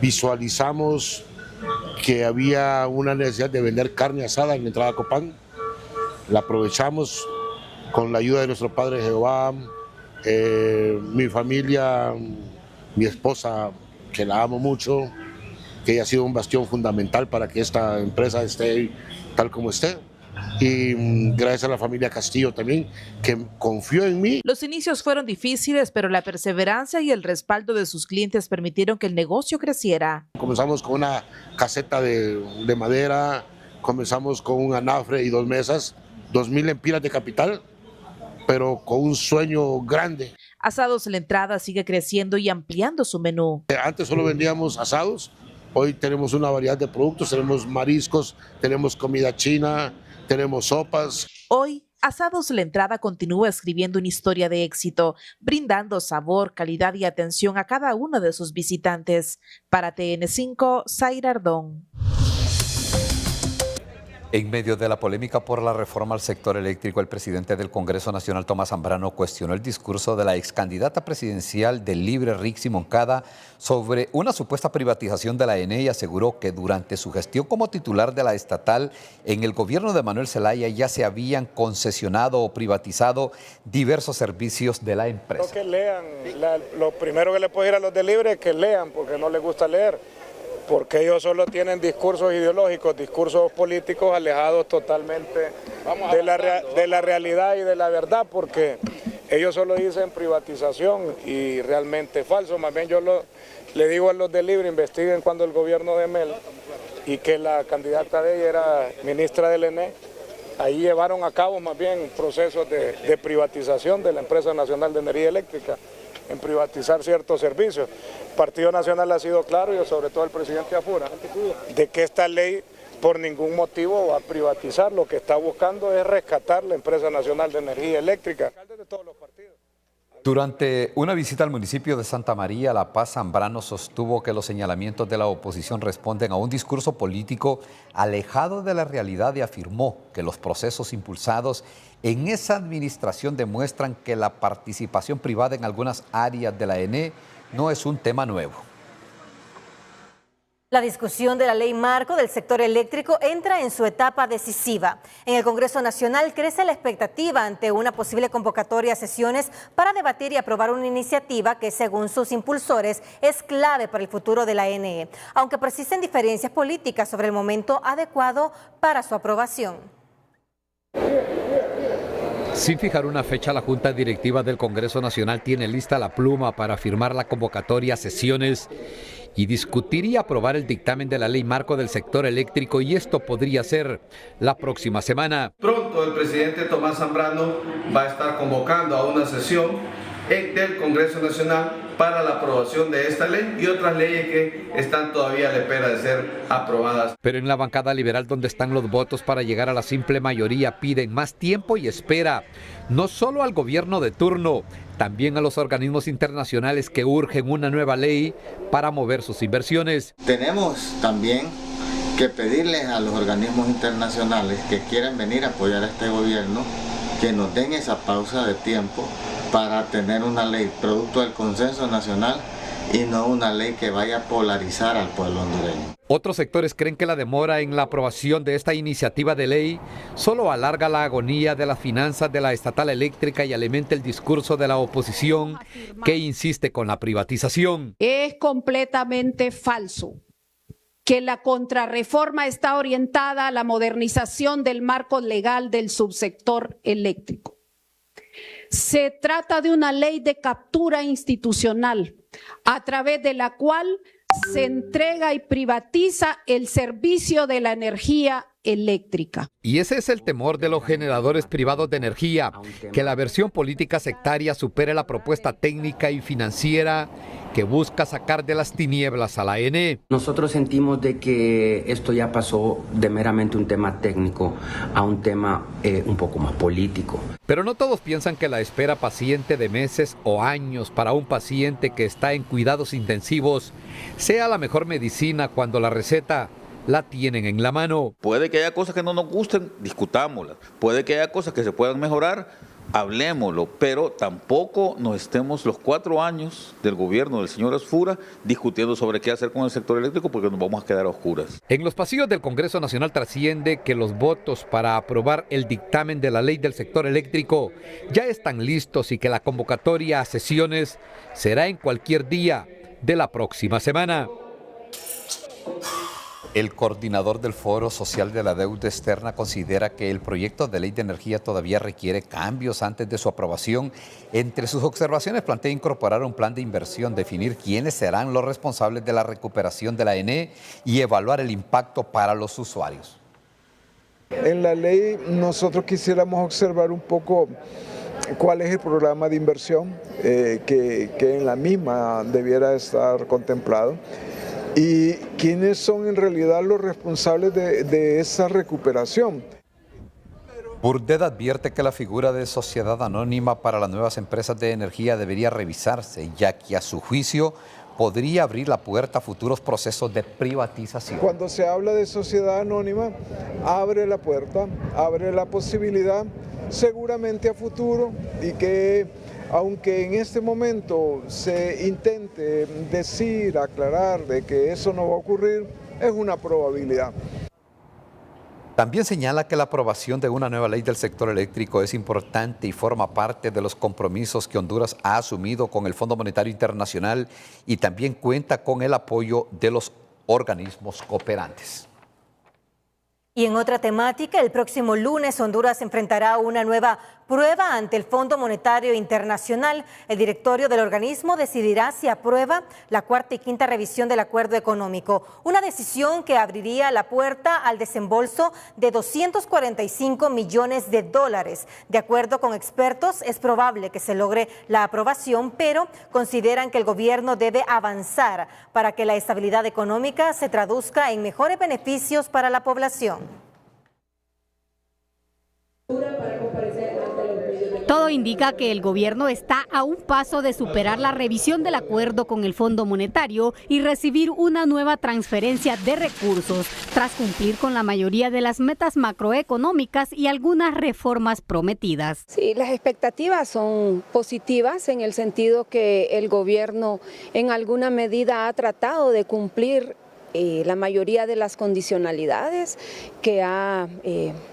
visualizamos que había una necesidad de vender carne asada en la entrada a Copán. La aprovechamos con la ayuda de nuestro Padre Jehová, mi familia, mi esposa, que la amo mucho, que ella ha sido un bastión fundamental para que esta empresa esté tal como esté. Y gracias a la familia Castillo también, que confió en mí. Los inicios fueron difíciles, pero la perseverancia y el respaldo de sus clientes permitieron que el negocio creciera. Comenzamos con una caseta de madera, comenzamos con un anafre y 2 mesas, 2,000 lempiras de capital, pero con un sueño grande. Asados La Entrada sigue creciendo y ampliando su menú. Antes solo vendíamos asados. Hoy tenemos una variedad de productos, tenemos mariscos, tenemos comida china, tenemos sopas. Hoy, Asados La Entrada continúa escribiendo una historia de éxito, brindando sabor, calidad y atención a cada uno de sus visitantes. Para TN5, Zaira Ardón. En medio de la polémica por la reforma al sector eléctrico, el presidente del Congreso Nacional, Tomás Zambrano, cuestionó el discurso de la excandidata presidencial del Libre, Rixi Moncada, sobre una supuesta privatización de la ENE y aseguró que durante su gestión como titular de la estatal, en el gobierno de Manuel Zelaya ya se habían concesionado o privatizado diversos servicios de la empresa. Creo que lean, lo primero que le puedo decir a los de Libre es que lean, porque no les gusta leer. Porque ellos solo tienen discursos ideológicos, discursos políticos alejados totalmente de la realidad y de la verdad, porque ellos solo dicen privatización y realmente falso. Más bien yo le digo a los de Libre, investiguen cuando el gobierno de Mel y que la candidata de ella era ministra del ENE, ahí llevaron a cabo más bien procesos de privatización de la Empresa Nacional de Energía Eléctrica, en privatizar ciertos servicios. El Partido Nacional ha sido claro, y sobre todo el presidente Afura, de que esta ley por ningún motivo va a privatizar. Lo que está buscando es rescatar la Empresa Nacional de Energía Eléctrica. Durante una visita al municipio de Santa María La Paz, Zambrano sostuvo que los señalamientos de la oposición responden a un discurso político alejado de la realidad y afirmó que los procesos impulsados en esa administración demuestran que la participación privada en algunas áreas de la ENE no es un tema nuevo. La discusión de la ley marco del sector eléctrico entra en su etapa decisiva. En el Congreso Nacional crece la expectativa ante una posible convocatoria a sesiones para debatir y aprobar una iniciativa que, según sus impulsores, es clave para el futuro de la ENE, aunque persisten diferencias políticas sobre el momento adecuado para su aprobación. Sin fijar una fecha, la Junta Directiva del Congreso Nacional tiene lista la pluma para firmar la convocatoria a sesiones y discutir y aprobar el dictamen de la ley marco del sector eléctrico, y esto podría ser la próxima semana. Pronto el presidente Tomás Zambrano va a estar convocando a una sesión del Congreso Nacional para la aprobación de esta ley y otras leyes que están todavía a la espera de ser aprobadas. Pero en la bancada liberal, donde están los votos para llegar a la simple mayoría, piden más tiempo y espera, no solo al gobierno de turno, también a los organismos internacionales que urgen una nueva ley para mover sus inversiones. Tenemos también que pedirles a los organismos internacionales que quieran venir a apoyar a este gobierno que nos den esa pausa de tiempo para tener una ley producto del consenso nacional y no una ley que vaya a polarizar al pueblo hondureño. Otros sectores creen que la demora en la aprobación de esta iniciativa de ley solo alarga la agonía de las finanzas de la estatal eléctrica y alimenta el discurso de la oposición que insiste con la privatización. Es completamente falso que la contrarreforma está orientada a la modernización del marco legal del subsector eléctrico. Se trata de una ley de captura institucional a través de la cual se entrega y privatiza el servicio de la energía eléctrica. Y ese es el temor de los generadores privados de energía, que la versión política sectaria supere la propuesta técnica y financiera que busca sacar de las tinieblas a la ENE. Nosotros sentimos de que esto ya pasó de meramente un tema técnico a un tema un poco más político. Pero no todos piensan que la espera paciente de meses o años para un paciente que está en cuidados intensivos sea la mejor medicina cuando la receta la tienen en la mano. Puede que haya cosas que no nos gusten, discutámoslas. Puede que haya cosas que se puedan mejorar, hablemoslo, pero tampoco nos estemos los 4 años del gobierno del señor Asfura discutiendo sobre qué hacer con el sector eléctrico, porque nos vamos a quedar a oscuras. En los pasillos del Congreso Nacional trasciende que los votos para aprobar el dictamen de la ley del sector eléctrico ya están listos y que la convocatoria a sesiones será en cualquier día de la próxima semana. El coordinador del Foro Social de la Deuda Externa considera que el proyecto de ley de energía todavía requiere cambios antes de su aprobación. Entre sus observaciones plantea incorporar un plan de inversión, definir quiénes serán los responsables de la recuperación de la ENE y evaluar el impacto para los usuarios. En la ley nosotros quisiéramos observar un poco cuál es el programa de inversión que en la misma debiera estar contemplado. ¿Y quiénes son en realidad los responsables de esa recuperación? Burdett advierte que la figura de sociedad anónima para las nuevas empresas de energía debería revisarse, ya que a su juicio podría abrir la puerta a futuros procesos de privatización. Cuando se habla de sociedad anónima, abre la puerta, abre la posibilidad seguramente a futuro, y que aunque en este momento se intente decir, aclarar de que eso no va a ocurrir, es una probabilidad. También señala que la aprobación de una nueva ley del sector eléctrico es importante y forma parte de los compromisos que Honduras ha asumido con el Fondo Monetario Internacional y también cuenta con el apoyo de los organismos cooperantes. Y en otra temática, el próximo lunes Honduras enfrentará una nueva prueba ante el Fondo Monetario Internacional. El directorio del organismo decidirá si aprueba la cuarta y quinta revisión del acuerdo económico, una decisión que abriría la puerta al desembolso de $245 millones. De acuerdo con expertos, es probable que se logre la aprobación, pero consideran que el gobierno debe avanzar para que la estabilidad económica se traduzca en mejores beneficios para la población. Todo indica que el gobierno está a un paso de superar la revisión del acuerdo con el Fondo Monetario y recibir una nueva transferencia de recursos, tras cumplir con la mayoría de las metas macroeconómicas y algunas reformas prometidas. Sí, las expectativas son positivas en el sentido que el gobierno en alguna medida ha tratado de cumplir la mayoría de las condicionalidades que ha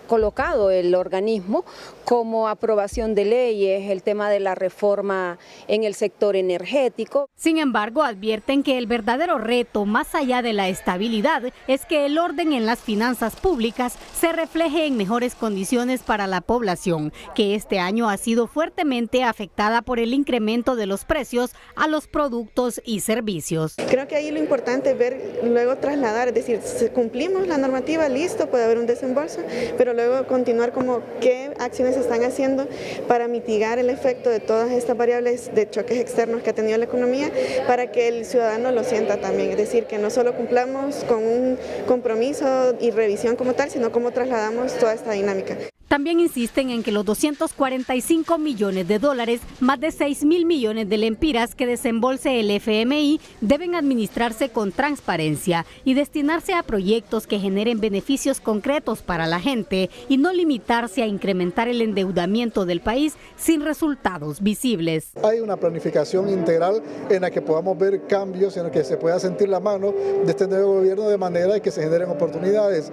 colocado el organismo, como aprobación de leyes, el tema de la reforma en el sector energético. Sin embargo, advierten que el verdadero reto, más allá de la estabilidad, es que el orden en las finanzas públicas se refleje en mejores condiciones para la población, que este año ha sido fuertemente afectada por el incremento de los precios a los productos y servicios. Creo que ahí lo importante es ver, luego trasladar, es decir, si cumplimos la normativa, listo, puede haber un desembolso, pero luego continuar como qué acciones se están haciendo para mitigar el efecto de todas estas variables de choques externos que ha tenido la economía, para que el ciudadano lo sienta también, es decir, que no solo cumplamos con un compromiso y revisión como tal, sino cómo trasladamos toda esta dinámica. También insisten en que los 245 millones de dólares, más de 6.000 millones de lempiras que desembolse el FMI deben administrarse con transparencia y destinarse a proyectos que generen beneficios concretos para la gente y no limitarse a incrementar el endeudamiento del país sin resultados visibles. Hay una planificación integral en la que podamos ver cambios, en la que se pueda sentir la mano de este nuevo gobierno de manera que se generen oportunidades.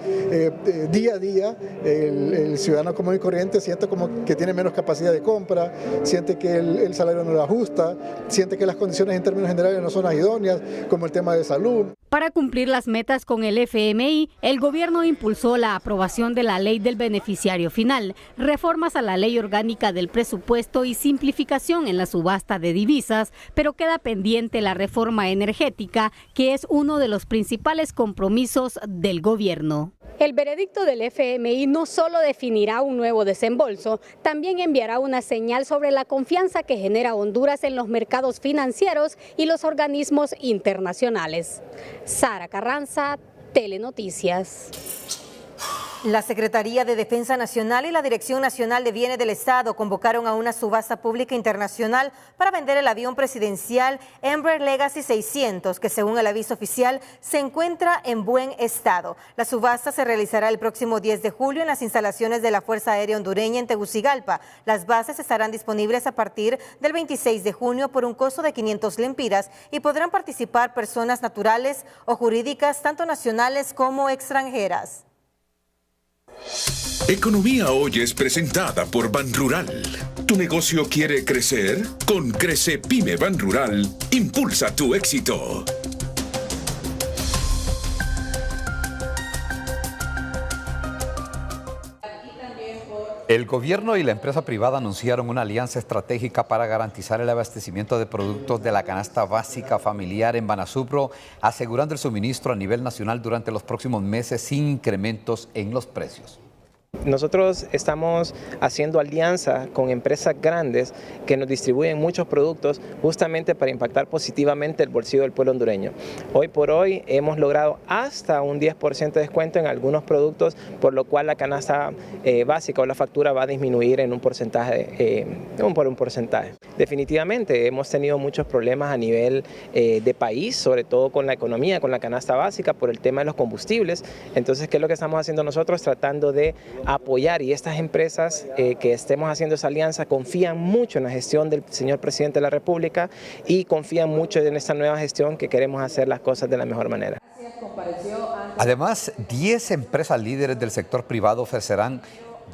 Día a día el ciudadano común y corriente siente como que tiene menos capacidad de compra, siente que el salario no le ajusta, siente que las condiciones en términos generales no son idóneas, como el tema de salud. Para cumplir las metas con el FMI, el gobierno impulsó la aprobación de la ley del beneficiario final, reformas a la ley orgánica del presupuesto y simplificación en la subasta de divisas, pero queda pendiente la reforma energética, que es uno de los principales compromisos del gobierno. El veredicto del FMI no solo definirá un nuevo desembolso, también enviará una señal sobre la confianza que genera Honduras en los mercados financieros y los organismos internacionales. Sara Carranza, Telenoticias. La Secretaría de Defensa Nacional y la Dirección Nacional de Bienes del Estado convocaron a una subasta pública internacional para vender el avión presidencial Embraer Legacy 600, que según el aviso oficial se encuentra en buen estado. La subasta se realizará el próximo 10 de julio en las instalaciones de la Fuerza Aérea Hondureña en Tegucigalpa. Las bases estarán disponibles a partir del 26 de junio por un costo de 500 lempiras y podrán participar personas naturales o jurídicas, tanto nacionales como extranjeras. Economía Hoy es presentada por Banrural. ¿Tu negocio quiere crecer? Con Crece Pyme Banrural, impulsa tu éxito. El gobierno y la empresa privada anunciaron una alianza estratégica para garantizar el abastecimiento de productos de la canasta básica familiar en Banasupro, asegurando el suministro a nivel nacional durante los próximos meses sin incrementos en los precios. Nosotros estamos haciendo alianza con empresas grandes que nos distribuyen muchos productos justamente para impactar positivamente el bolsillo del pueblo hondureño. Hoy por hoy hemos logrado hasta un 10% de descuento en algunos productos, por lo cual la canasta básica o la factura va a disminuir en un porcentaje, por un porcentaje. Definitivamente hemos tenido muchos problemas a nivel de país, sobre todo con la economía, con la canasta básica, por el tema de los combustibles. Entonces, ¿qué es lo que estamos haciendo nosotros? Tratando de apoyar, y estas empresas que estemos haciendo esa alianza confían mucho en la gestión del señor presidente de la República y confían mucho en esta nueva gestión que queremos hacer las cosas de la mejor manera. Además, 10 empresas líderes del sector privado ofrecerán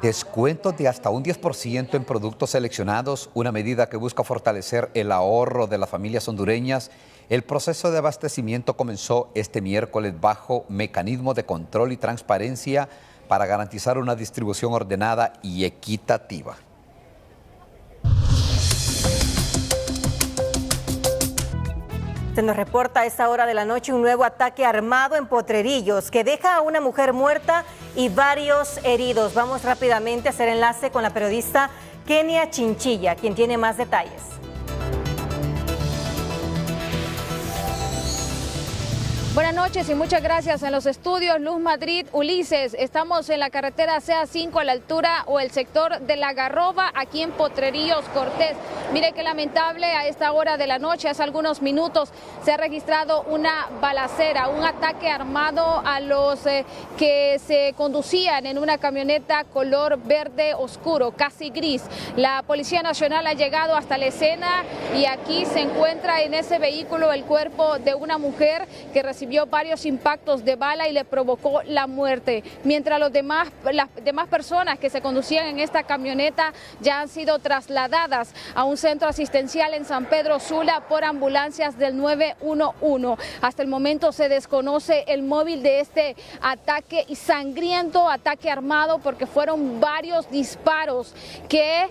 descuentos de hasta un 10% en productos seleccionados, una medida que busca fortalecer el ahorro de las familias hondureñas. El proceso de abastecimiento comenzó este miércoles bajo mecanismo de control y transparencia para garantizar una distribución ordenada y equitativa. Se nos reporta a esta hora de la noche un nuevo ataque armado en Potrerillos que deja a una mujer muerta y varios heridos. Vamos rápidamente a hacer enlace con la periodista Kenia Chinchilla, quien tiene más detalles. Buenas noches y muchas gracias en los estudios Luz Madrid. Ulises, estamos en la carretera CA5 a la altura o el sector de La Garroba, aquí en Potrerillos, Cortés. Mire qué lamentable, a esta hora de la noche, hace algunos minutos, se ha registrado una balacera, un ataque armado a los que se conducían en una camioneta color verde oscuro, casi gris. La Policía Nacional ha llegado hasta la escena y aquí se encuentra en ese vehículo el cuerpo de una mujer que recibió varios impactos de bala y le provocó la muerte. Mientras las demás personas que se conducían en esta camioneta ya han sido trasladadas a un centro asistencial en San Pedro Sula por ambulancias del 911. Hasta el momento se desconoce el móvil de este ataque y sangriento ataque armado, porque fueron varios disparos que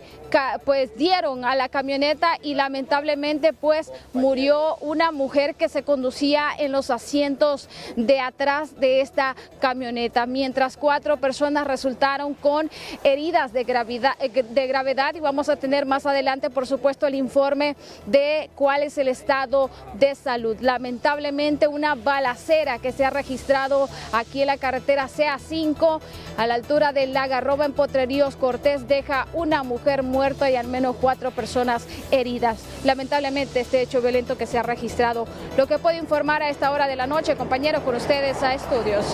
pues dieron a la camioneta y lamentablemente pues murió una mujer que se conducía en los asientos asientos de atrás de esta camioneta, mientras 4 personas resultaron con heridas de gravedad y vamos a tener más adelante, por supuesto, el informe de cuál es el estado de salud. Lamentablemente, una balacera que se ha registrado aquí en la carretera CA5 a la altura de Lagarroba en Potreríos Cortés deja una mujer muerta y al menos 4 personas heridas. Lamentablemente, este hecho violento que se ha registrado. Lo que puedo informar a esta hora de la noche, compañeros, con ustedes a Estudios.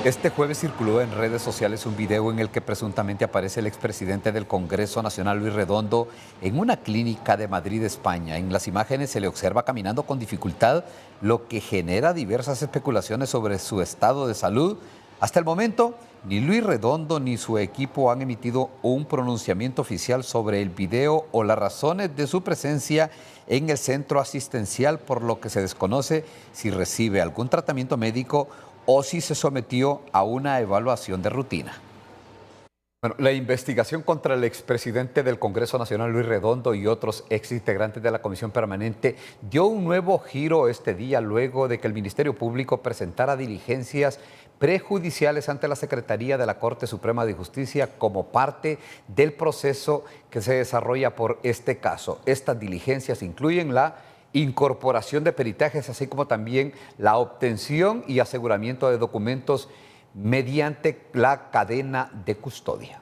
Este jueves circuló en redes sociales un video en el que presuntamente aparece el expresidente del Congreso Nacional, Luis Redondo, en una clínica de Madrid, España. En las imágenes se le observa caminando con dificultad, lo que genera diversas especulaciones sobre su estado de salud. Hasta el momento, ni Luis Redondo ni su equipo han emitido un pronunciamiento oficial sobre el video o las razones de su presencia en el centro asistencial, por lo que se desconoce si recibe algún tratamiento médico o si se sometió a una evaluación de rutina. Bueno, la investigación contra el expresidente del Congreso Nacional, Luis Redondo, y otros exintegrantes de la Comisión Permanente dio un nuevo giro este día luego de que el Ministerio Público presentara diligencias prejudiciales ante la Secretaría de la Corte Suprema de Justicia como parte del proceso que se desarrolla por este caso. Estas diligencias incluyen la incorporación de peritajes, así como también la obtención y aseguramiento de documentos mediante la cadena de custodia.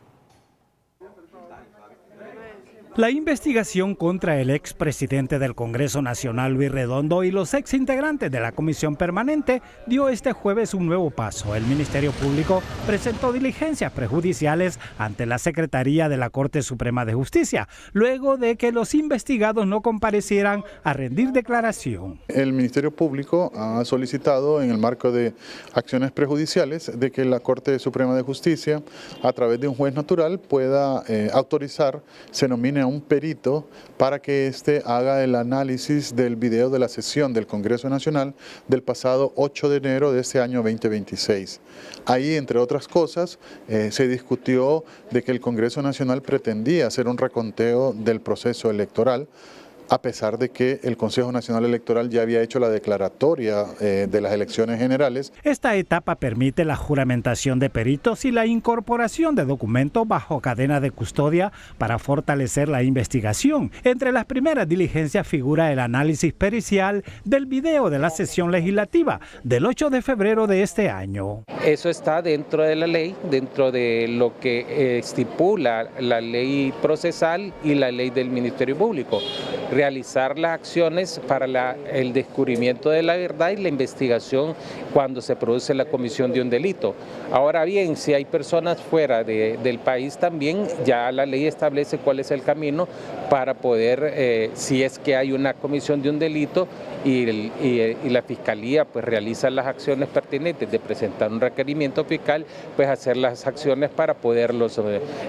La investigación contra el expresidente del Congreso Nacional, Luis Redondo, y los exintegrantes de la Comisión Permanente dio este jueves un nuevo paso. El Ministerio Público presentó diligencias prejudiciales ante la Secretaría de la Corte Suprema de Justicia, luego de que los investigados no comparecieran a rendir declaración. El Ministerio Público ha solicitado, en el marco de acciones prejudiciales, de que la Corte Suprema de Justicia, a través de un juez natural, pueda autorizar, se nomine a un perito para que éste haga el análisis del video de la sesión del Congreso Nacional del pasado 8 de enero de este año 2026. Ahí, entre otras cosas, se discutió de que el Congreso Nacional pretendía hacer un reconteo del proceso electoral, a pesar de que el Consejo Nacional Electoral ya había hecho la declaratoria de las elecciones generales. Esta etapa permite la juramentación de peritos y la incorporación de documentos bajo cadena de custodia para fortalecer la investigación. Entre las primeras diligencias figura el análisis pericial del video de la sesión legislativa del 8 de febrero de este año. Eso está dentro de la ley, dentro de lo que estipula la ley procesal y la ley del Ministerio Público. Realizar las acciones para el descubrimiento de la verdad y la investigación cuando se produce la comisión de un delito. Ahora bien, si hay personas fuera del país también, ya la ley establece cuál es el camino para poder, si es que hay una comisión de un delito y la Fiscalía pues realiza las acciones pertinentes de presentar un requerimiento fiscal, pues hacer las acciones para poderlos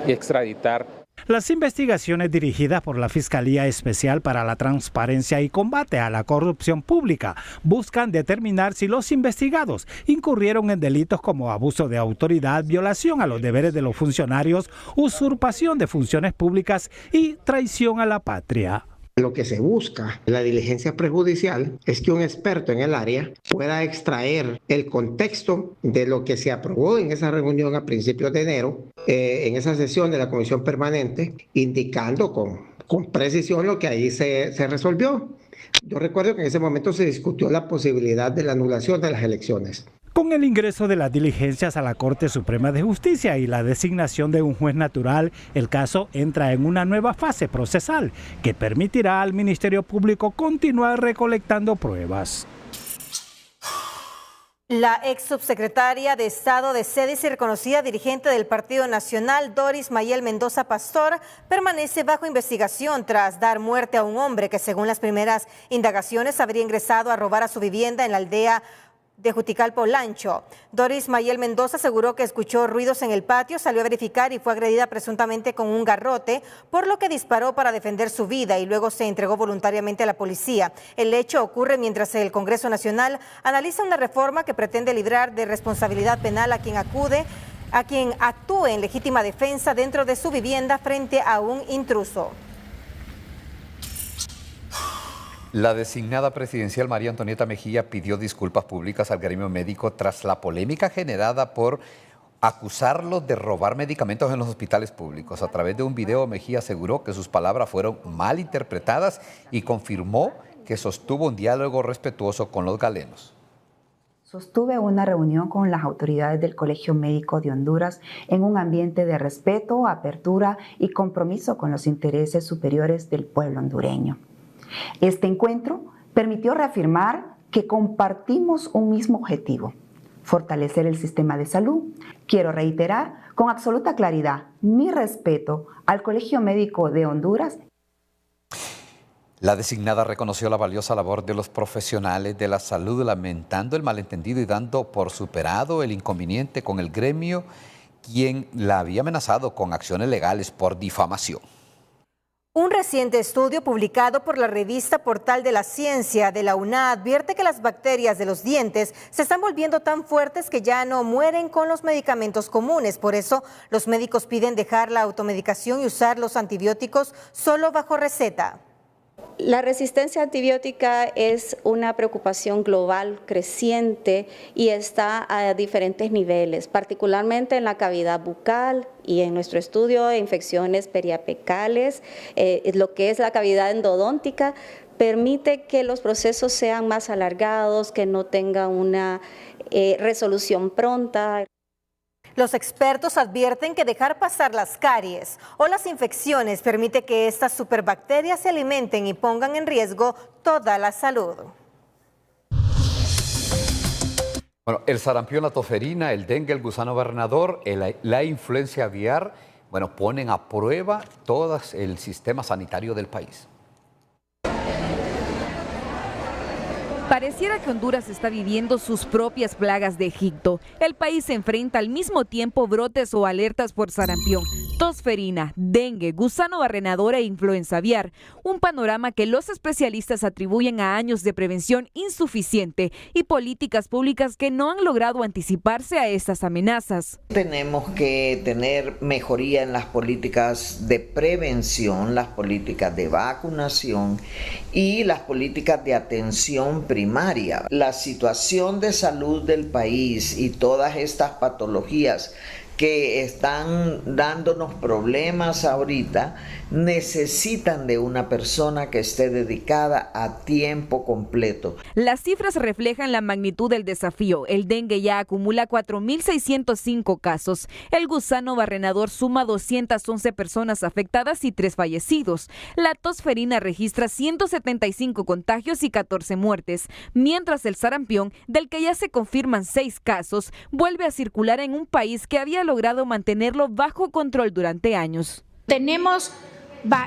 extraditar. Las investigaciones dirigidas por la Fiscalía Especial para la Transparencia y Combate a la Corrupción Pública buscan determinar si los investigados incurrieron en delitos como abuso de autoridad, violación a los deberes de los funcionarios, usurpación de funciones públicas y traición a la patria. Lo que se busca en la diligencia prejudicial es que un experto en el área pueda extraer el contexto de lo que se aprobó en esa reunión a principios de enero, en esa sesión de la Comisión Permanente, indicando con precisión lo que ahí se resolvió. Yo recuerdo que en ese momento se discutió la posibilidad de la anulación de las elecciones. Con el ingreso de las diligencias a la Corte Suprema de Justicia y la designación de un juez natural, el caso entra en una nueva fase procesal que permitirá al Ministerio Público continuar recolectando pruebas. La ex subsecretaria de Estado de Sedis y reconocida dirigente del Partido Nacional, Doris Mayel Mendoza Pastor, permanece bajo investigación tras dar muerte a un hombre que, según las primeras indagaciones, habría ingresado a robar a su vivienda en la aldea de Juticalpa, Olancho. Doris Mayel Mendoza aseguró que escuchó ruidos en el patio, salió a verificar y fue agredida presuntamente con un garrote, por lo que disparó para defender su vida y luego se entregó voluntariamente a la policía. El hecho ocurre mientras el Congreso Nacional analiza una reforma que pretende librar de responsabilidad penal a quien actúe en legítima defensa dentro de su vivienda frente a un intruso. La designada presidencial María Antonieta Mejía pidió disculpas públicas al gremio médico tras la polémica generada por acusarlo de robar medicamentos en los hospitales públicos. A través de un video, Mejía aseguró que sus palabras fueron mal interpretadas y confirmó que sostuvo un diálogo respetuoso con los galenos. Sostuve una reunión con las autoridades del Colegio Médico de Honduras en un ambiente de respeto, apertura y compromiso con los intereses superiores del pueblo hondureño. Este encuentro permitió reafirmar que compartimos un mismo objetivo: fortalecer el sistema de salud. Quiero reiterar con absoluta claridad mi respeto al Colegio Médico de Honduras. La designada reconoció la valiosa labor de los profesionales de la salud, lamentando el malentendido y dando por superado el inconveniente con el gremio, quien la había amenazado con acciones legales por difamación. Un reciente estudio publicado por la revista Portal de la Ciencia de la UNA advierte que las bacterias de los dientes se están volviendo tan fuertes que ya no mueren con los medicamentos comunes. Por eso, los médicos piden dejar la automedicación y usar los antibióticos solo bajo receta. La resistencia antibiótica es una preocupación global creciente y está a diferentes niveles, particularmente en la cavidad bucal y en nuestro estudio de infecciones periapicales, lo que es la cavidad endodóntica, permite que los procesos sean más alargados, que no tengan una resolución pronta. Los expertos advierten que dejar pasar las caries o las infecciones permite que estas superbacterias se alimenten y pongan en riesgo toda la salud. Bueno, el sarampión, la tosferina, el dengue, el gusano barrenador, la influencia aviar, ponen a prueba todo el sistema sanitario del país. Pareciera que Honduras está viviendo sus propias plagas de Egipto. El país se enfrenta al mismo tiempo brotes o alertas por sarampión, tosferina, dengue, gusano barrenador e influenza aviar. Un panorama que los especialistas atribuyen a años de prevención insuficiente y políticas públicas que no han logrado anticiparse a estas amenazas. Tenemos que tener mejoría en las políticas de prevención, las políticas de vacunación y las políticas de atención primaria. La situación de salud del país y todas estas patologías que están dándonos problemas ahorita necesitan de una persona que esté dedicada a tiempo completo. Las cifras reflejan la magnitud del desafío. El dengue ya acumula 4.605 casos. El gusano barrenador suma 211 personas afectadas y 3 fallecidos. La tosferina registra 175 contagios y 14 muertes, mientras el sarampión, del que ya se confirman 6 casos, vuelve a circular en un país que había logrado mantenerlo bajo control durante años. Tenemos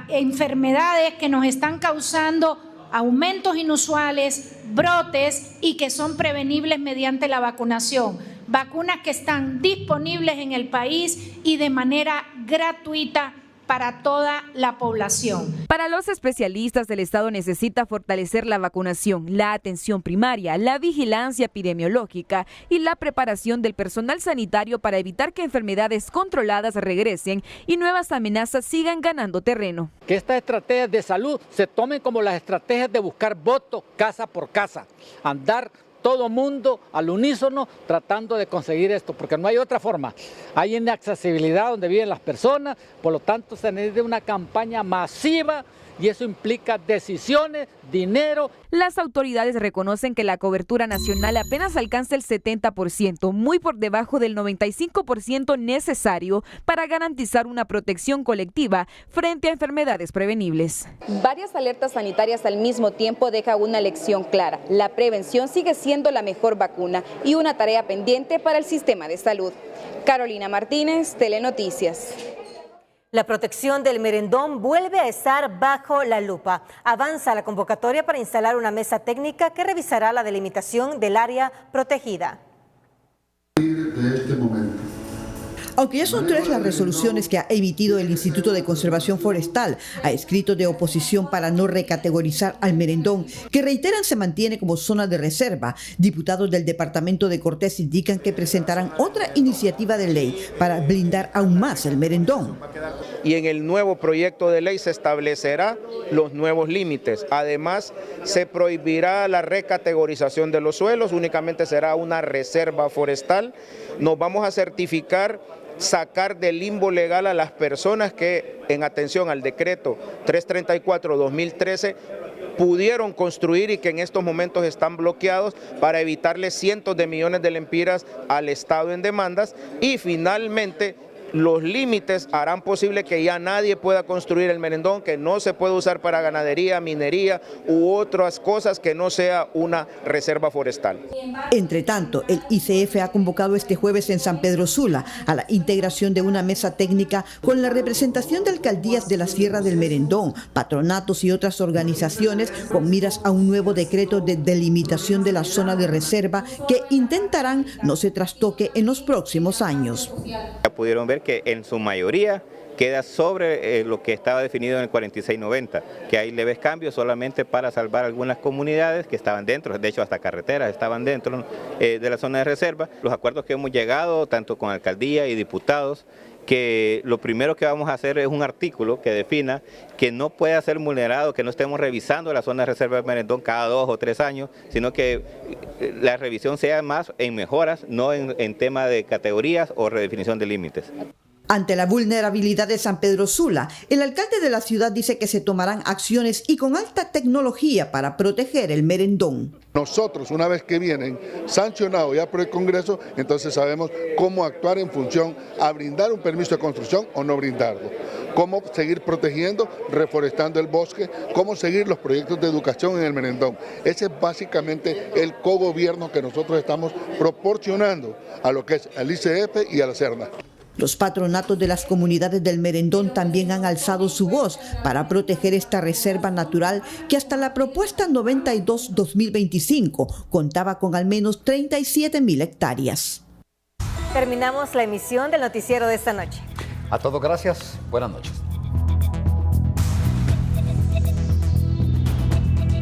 enfermedades que nos están causando aumentos inusuales, brotes y que son prevenibles mediante la vacunación. Vacunas que están disponibles en el país y de manera gratuita para toda la población. Para los especialistas, el Estado necesita fortalecer la vacunación, la atención primaria, la vigilancia epidemiológica y la preparación del personal sanitario para evitar que enfermedades controladas regresen y nuevas amenazas sigan ganando terreno. Que estas estrategias de salud se tomen como las estrategias de buscar votos casa por casa, andar todo mundo al unísono tratando de conseguir esto, porque no hay otra forma. Hay inaccesibilidad donde viven las personas, por lo tanto se necesita una campaña masiva y eso implica decisiones, dinero. Las autoridades reconocen que la cobertura nacional apenas alcanza el 70%, muy por debajo del 95% necesario para garantizar una protección colectiva frente a enfermedades prevenibles. Varias alertas sanitarias al mismo tiempo dejan una lección clara. La prevención sigue siendo la mejor vacuna y una tarea pendiente para el sistema de salud. Carolina Martínez, Telenoticias. La protección del merendón vuelve a estar bajo la lupa. Avanza la convocatoria para instalar una mesa técnica que revisará la delimitación del área protegida. De este momento. Aunque ya son 3 las resoluciones que ha emitido el Instituto de Conservación Forestal a escrito de oposición para no recategorizar al Merendón, que reiteran se mantiene como zona de reserva, diputados del departamento de Cortés indican que presentarán otra iniciativa de ley para blindar aún más el Merendón. Y en el nuevo proyecto de ley se establecerá los nuevos límites. Además, se prohibirá la recategorización de los suelos, únicamente será una reserva forestal. Nos vamos a certificar sacar del limbo legal a las personas que, en atención al decreto 334-2013, pudieron construir y que en estos momentos están bloqueados para evitarle cientos de millones de lempiras al Estado en demandas. Y finalmente, los límites harán posible que ya nadie pueda construir el Merendón, que no se puede usar para ganadería, minería u otras cosas que no sea una reserva forestal. Entre tanto, el ICF ha convocado este jueves en San Pedro Sula a la integración de una mesa técnica con la representación de alcaldías de la Sierra del Merendón, patronatos y otras organizaciones con miras a un nuevo decreto de delimitación de la zona de reserva que intentarán no se trastoque en los próximos años. Ya pudieron ver que en su mayoría queda sobre lo que estaba definido en el 4690, que hay leves cambios solamente para salvar algunas comunidades que estaban dentro, de hecho hasta carreteras estaban dentro de la zona de reserva. Los acuerdos que hemos llegado tanto con alcaldía y diputados, que lo primero que vamos a hacer es un artículo que defina que no puede ser vulnerado, que no estemos revisando la zona de reserva de Merendón cada 2 o 3 años, sino que la revisión sea más en mejoras, no en tema de categorías o redefinición de límites. Ante la vulnerabilidad de San Pedro Sula, el alcalde de la ciudad dice que se tomarán acciones y con alta tecnología para proteger el Merendón. Nosotros, una vez que vienen sancionados ya por el Congreso, entonces sabemos cómo actuar en función a brindar un permiso de construcción o no brindarlo. Cómo seguir protegiendo, reforestando el bosque, cómo seguir los proyectos de educación en el Merendón. Ese es básicamente el cogobierno que nosotros estamos proporcionando a lo que es al ICF y a la Serna. Los patronatos de las comunidades del Merendón también han alzado su voz para proteger esta reserva natural que hasta la propuesta 92-2025 contaba con al menos 37.000 hectáreas. Terminamos la emisión del noticiero de esta noche. A todos gracias, buenas noches.